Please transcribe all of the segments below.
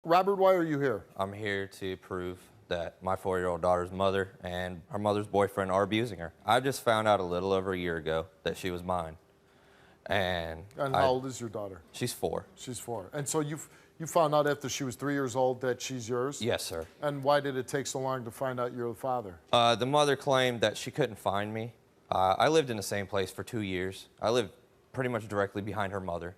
Robert, why are you here? I'm here to prove that my 4-year-old daughter's mother and her mother's boyfriend are abusing her. I just found out a little over a year ago that she was mine. And how old is your daughter? She's 4. She's 4. And so you found out after she was 3 years old that she's yours? Yes, sir. And why did it take so long to find out you're the father? The mother claimed that she couldn't find me. I lived in the same place for 2 years. I lived pretty much directly behind her mother.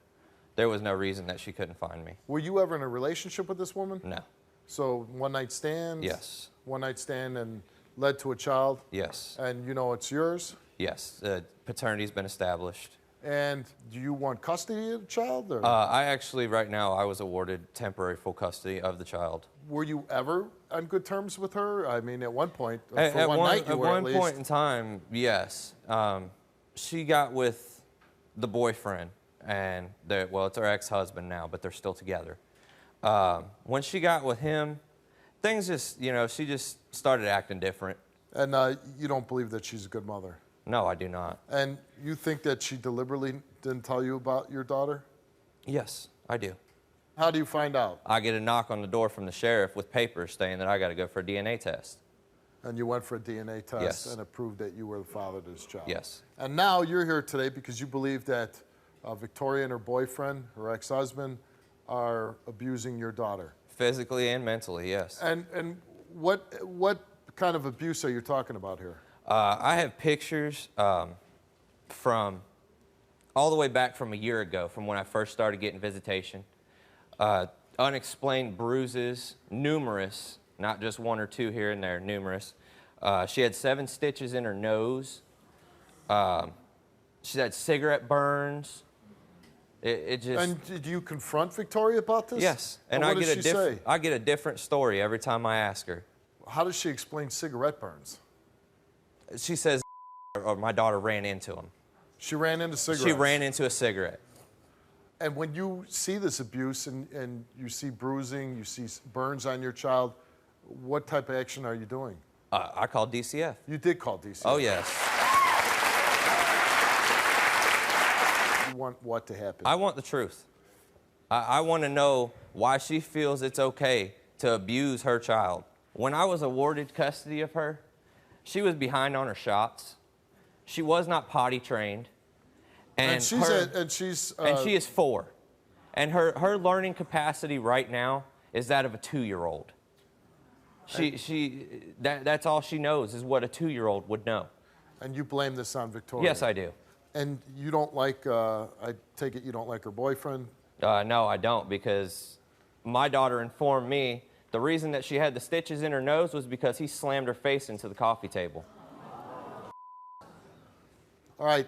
There was no reason that she couldn't find me. Were you ever in a relationship with this woman? No. So one night stand? Yes. One night stand and led to a child? Yes. And you know it's yours? Yes. Paternity's been established. And do you want custody of the child? Or? I actually, right now, I was awarded temporary full custody of the child. Were you ever on good terms with her? I mean, at one point, for at one night you were at one point in time, yes. She got with the boyfriend, and well, it's her ex-husband now, but they're still together. When she got with him, things just, she just started acting different. And you don't believe that she's a good mother? No, I do not. And you think that she deliberately didn't tell you about your daughter? Yes, I do. How do you find out? I get a knock on the door from the sheriff with papers saying that I got to go for a DNA test. And you went for a DNA test, yes, and it proved that you were the father to this child? Yes. And now you're here today because you believe that Victoria and her boyfriend, her ex-husband, are abusing your daughter? Physically and mentally, yes. And what kind of abuse are you talking about here? I have pictures from all the way back from a year ago, from when I first started getting visitation. Unexplained bruises, numerous, not just 1 or 2 here and there, numerous. She had 7 stitches in her nose. She had cigarette burns. It just... And did you confront Victoria about this? Yes, and what does she say? I get a different story every time I ask her. How does she explain cigarette burns? She says, or my daughter ran into him. She ran into cigarettes? She ran into a cigarette. And when you see this abuse and you see bruising, you see burns on your child, what type of action are you doing? I called DCF. You did call DCF? Oh, yes. You want what to happen? I want the truth. I want to know why she feels it's okay to abuse her child. When I was awarded custody of her, she was behind on her shots. She was not potty trained. And she is 4. And her learning capacity right now is that of a 2-year-old. That's all she knows is what a 2-year-old would know. And you blame this on Victoria? Yes, I do. And you don't like, I take it you don't like her boyfriend? No, I don't, because my daughter informed me the reason that she had the stitches in her nose was because he slammed her face into the coffee table. All right,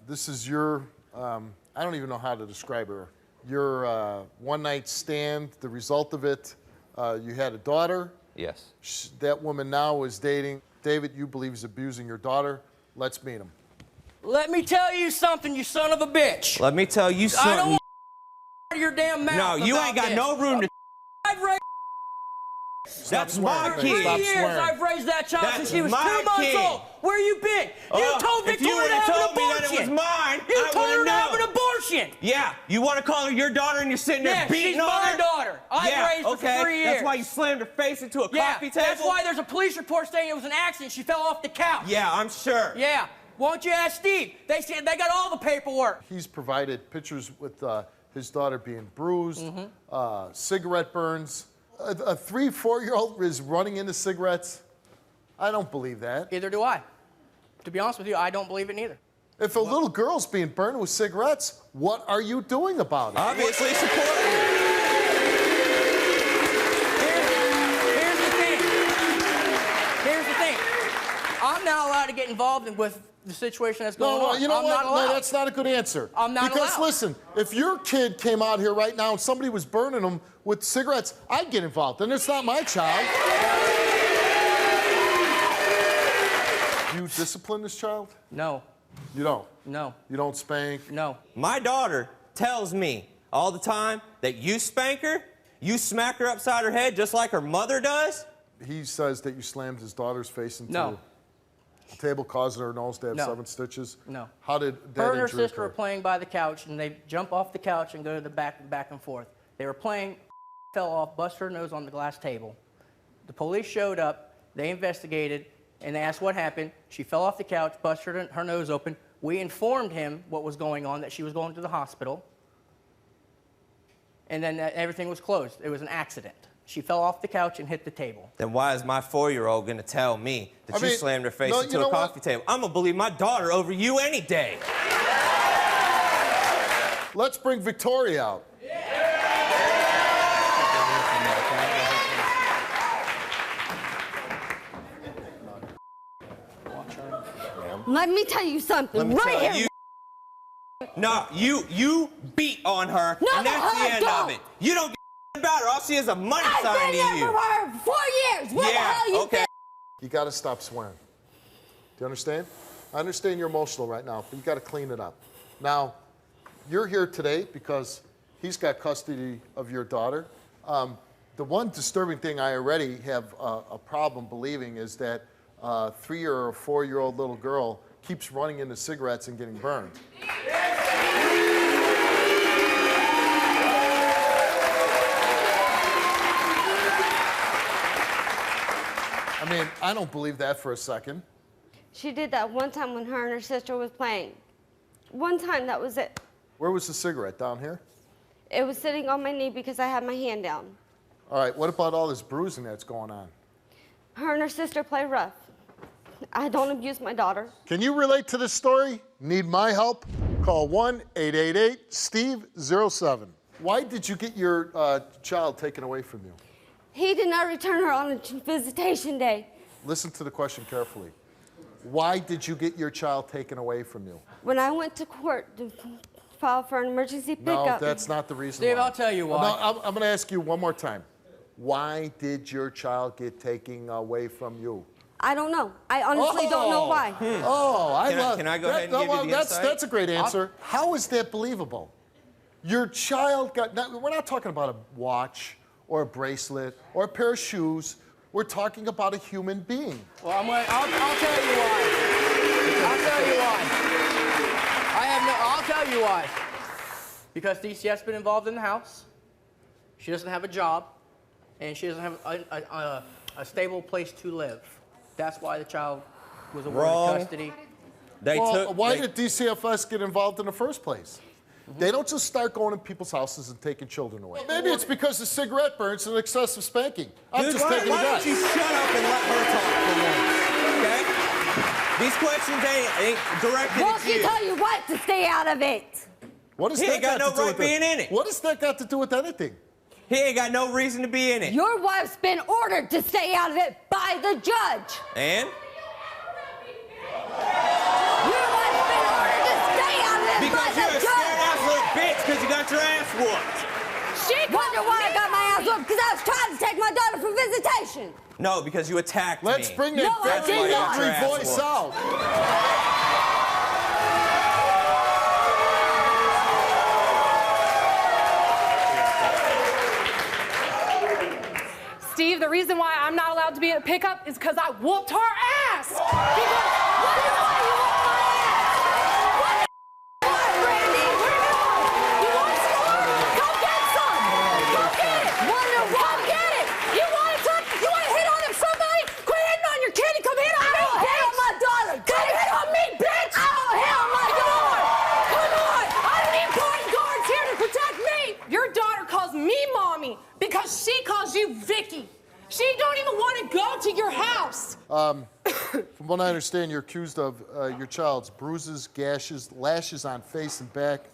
this is your, I don't even know how to describe her. Your one-night stand, the result of it, you had a daughter. Yes. That woman now is dating David, you believe is abusing your daughter. Let's meet him. Let me tell you something, you son of a bitch. Let me tell you something. I don't want to your damn mouth. No, you ain't got no room to. I've raised. That's my kid. 3 years I've raised that child since she was 2 months old. Where you been? You told Victoria to have an abortion. If you would have told me that it was mine, you told her to have an abortion. Yeah, you want to call her your daughter and you're sitting there beating on her? She's my daughter. I've raised her for 3 years. That's why you slammed her face into a coffee table? That's why there's a police report saying it was an accident. She fell off the couch. Yeah, I'm sure. Yeah. Won't you ask Steve? They said they got all the paperwork. He's provided pictures with his daughter being bruised, cigarette burns. A 3, 4-year-old is running into cigarettes. I don't believe that. Neither do I. To be honest with you, I don't believe it neither. If a little girl's being burned with cigarettes, what are you doing about it? Obviously supporting it. Here's the thing. I'm not allowed to get involved with the situation that's going on. You know I'm what? not allowed. No, that's not a good answer. I'm not allowed. Because listen, if your kid came out here right now and somebody was burning them with cigarettes, I'd get involved, and it's not my child. You discipline this child? No. You don't? No. You don't spank? No. My daughter tells me all the time that you spank her, you smack her upside her head just like her mother does. He says that you slammed his daughter's face into No. the table, causing her nose to have 7 stitches. No. How did that Her and her injury sister were occur? playing by the couch, and they jump off the couch and go to the back and forth. They were playing fell off, busted her nose on the glass table. The police showed up, they investigated, and they asked what happened. She fell off the couch, busted her nose open. We informed him what was going on, that she was going to the hospital. And then everything was closed. It was an accident. She fell off the couch and hit the table. Then why is my 4-year-old gonna tell me that you slammed her face into a coffee table? I'm gonna believe my daughter over you any day. Let's bring Victoria out. Let me tell you something right here. No, you beat on her, No, and that's the I end of don't. it. You don't get about her. All she is a money I've sign been to there you. for her 4 years. What the hell you okay. think? You got to stop swearing. Do you understand? I understand you're emotional right now, but you got to clean it up. Now, you're here today because he's got custody of your daughter. The one disturbing thing I already have a problem believing is that a 3 or 4-year-old little girl keeps running into cigarettes and getting burned. I mean, I don't believe that for a second. She did that one time when her and her sister was playing. One time, that was it. Where was the cigarette? Down here? It was sitting on my knee because I had my hand down. All right, what about all this bruising that's going on? Her and her sister play rough. I don't abuse my daughter. Can you relate to this story? Need my help? Call 1-888-STEVE-07. Why did you get your child taken away from you? He did not return her on a visitation day. Listen to the question carefully. Why did you get your child taken away from you? When I went to court to file for an emergency pickup. No, that's not the reason Steve, why. I'll tell you why. No, I'm going to ask you one more time. Why did your child get taken away from you? I don't know. I honestly don't know why. Can I go ahead and give you the insight? That's a great answer. How is that believable? Your child got, we're not talking about a watch or a bracelet or a pair of shoes. We're talking about a human being. Well, I'll tell you why. I'll tell you why. I'll tell you why. Because DCF's been involved in the house. She doesn't have a job, and she doesn't have a stable place to live. That's why the child was awarded custody. Why did DCFS get involved in the first place? They don't just start going to people's houses and taking children away. Maybe it's because of cigarette burns and excessive spanking. I'm Dude, just taking a why guess. don't you shut up and let her talk for once, okay? These questions ain't directed Well, at she you. tell you what to stay out of it. What does He that ain't got no to do right with being in it. What has that got to do with anything? He ain't got no reason to be in it. Your wife's been ordered to stay out of it by the judge. And? Your wife's been ordered to stay out of it by Because the you're a judge. scared-ass little bitch because you got your ass whooped. She wonder why I got my ass whooped because I was trying to take my daughter for visitation. No, because you attacked me. Let's bring that No, I angry did not. voice out. Steve, the reason why I'm not allowed to be at pickup is because I whooped her ass. Because what is why you whooped my ass? What the what, Randy? What are you doing? You want some? Go get some. Go get it. Wonder what? Go get it. You want some? You want to hit on somebody? Quit hitting on your kid and come hit on me, bitch. Hit on my daughter. Come hit on me, bitch. I don't hit on my daughter. Come on. I need bodyguards here to protect me. Your daughter calls me mommy because she calls you Vicky. She don't even want to go to your house. From what I understand, you're accused of your child's bruises, gashes, lashes on face and back.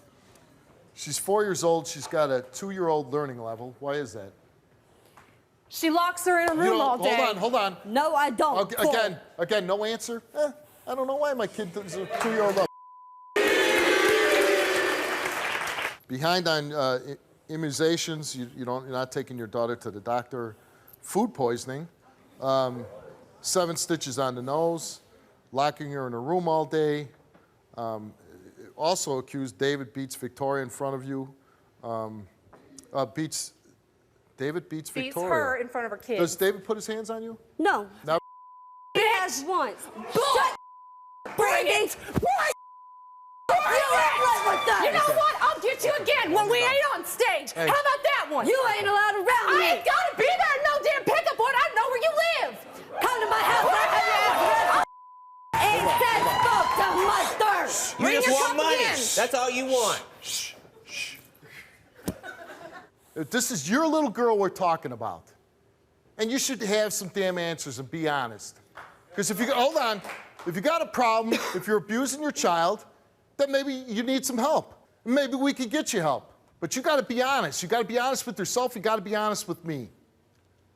She's 4 years old. She's got a 2-year-old learning level. Why is that? She locks her in a room all day. Hold on. No, I don't. Again, no answer? I don't know why my kid is a 2-year-old level. Behind on immunizations, you're not taking your daughter to the doctor. Food poisoning, 7 stitches on the nose, locking her in a room all day. Also accused, David beats Victoria in front of you. David beats Victoria. Beats her in front of her kids. Does David put his hands on you? No. No. He has once. Bring it! You live with us. You know what? I'll get get you again when we ain't on stage. Hey. How about that one? You ain't allowed around me. I ain't gotta be there in no damn pickup point. I know where you live. Come to my house. Ain't that spoke to mother. You Bring just your want money. company in. That's all you want. This is your little girl we're talking about. And you should have some damn answers and be honest. Because if you, hold on, if you got a problem, if you're abusing your child, then maybe you need some help. Maybe we could get you help. But you got to be honest. You got to be honest with yourself. You got to be honest with me.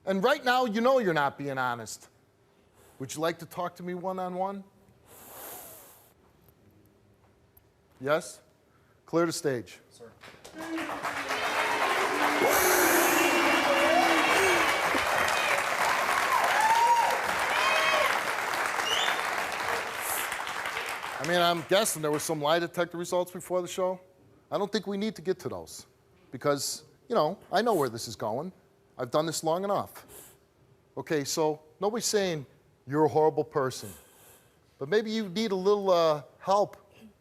And right now, you know you're not being honest. Would you like to talk to me one-on-one? Yes? Clear the stage. Sir. I mean, I'm guessing there were some lie detector results before the show. I don't think we need to get to those because, you know, I know where this is going. I've done this long enough. Okay, so nobody's saying you're a horrible person, but maybe you need a little help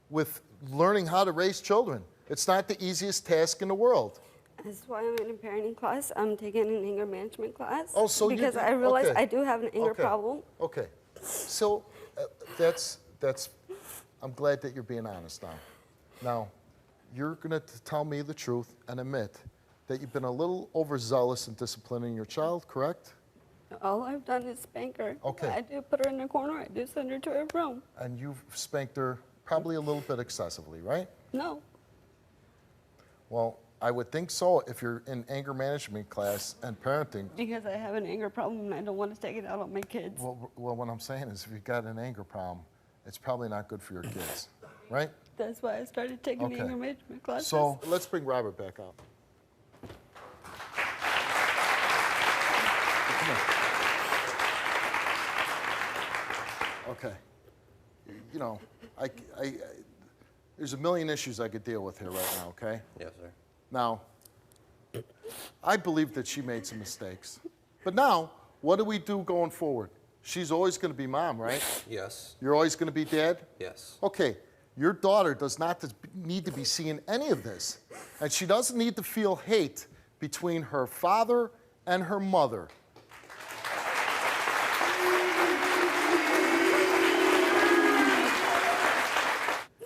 with learning how to raise children. It's not the easiest task in the world. That's why I'm in a parenting class. I'm taking an anger management class. Oh, so you because do- I realize okay. I do have an anger problem. Okay, so that's. I'm glad that you're being honest now. Now, you're going to tell me the truth and admit that you've been a little overzealous in disciplining your child, correct? All I've done is spank her. Okay. I do put her in a corner. I do send her to her room. And you've spanked her probably a little bit excessively, right? No. Well, I would think so if you're in anger management class and parenting. Because I have an anger problem and I don't want to take it out on my kids. Well, what I'm saying is if you've got an anger problem, it's probably not good for your kids, right? That's why I started taking Okay. anger management classes. So let's bring Robert back up. Come here. Okay. You know, there's a million issues I could deal with here right now, okay? Yes, sir. Now, I believe that she made some mistakes. But now, what do we do going forward? She's always going to be mom, right? Yes. You're always going to be dad? Yes. Okay, your daughter does not need to be seeing any of this. And she doesn't need to feel hate between her father and her mother.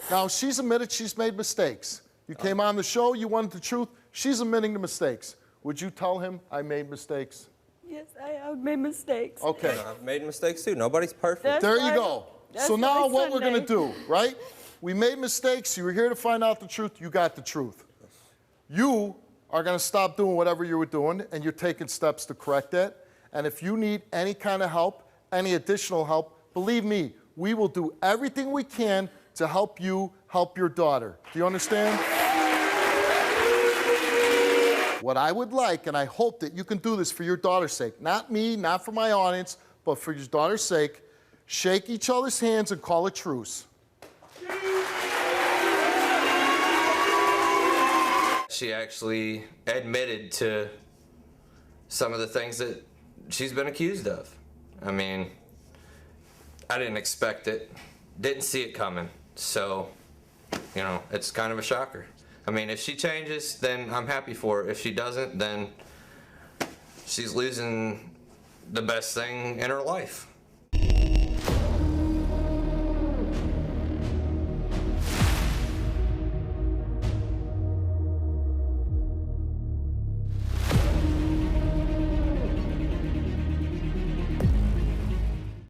Now, she's admitted she's made mistakes. You came on the show, you wanted the truth. She's admitting the mistakes. Would you tell him I made mistakes? Yes, I have made mistakes. Okay. I've made mistakes too. Nobody's perfect. That's There you why- go. that's So now why what we're going to Sunday- do, right? We made mistakes. You were here to find out the truth. You got the truth. You are going to stop doing whatever you were doing, and you're taking steps to correct that. And if you need any kind of help, any additional help, believe me, we will do everything we can to help you help your daughter. Do you understand? What I would like, and I hope that you can do this for your daughter's sake, not me, not for my audience, but for your daughter's sake, shake each other's hands and call a truce. She actually admitted to some of the things that she's been accused of. I mean, I didn't expect it, didn't see it coming. So, you know, it's kind of a shocker. I mean, if she changes, then I'm happy for her. If she doesn't, then she's losing the best thing in her life.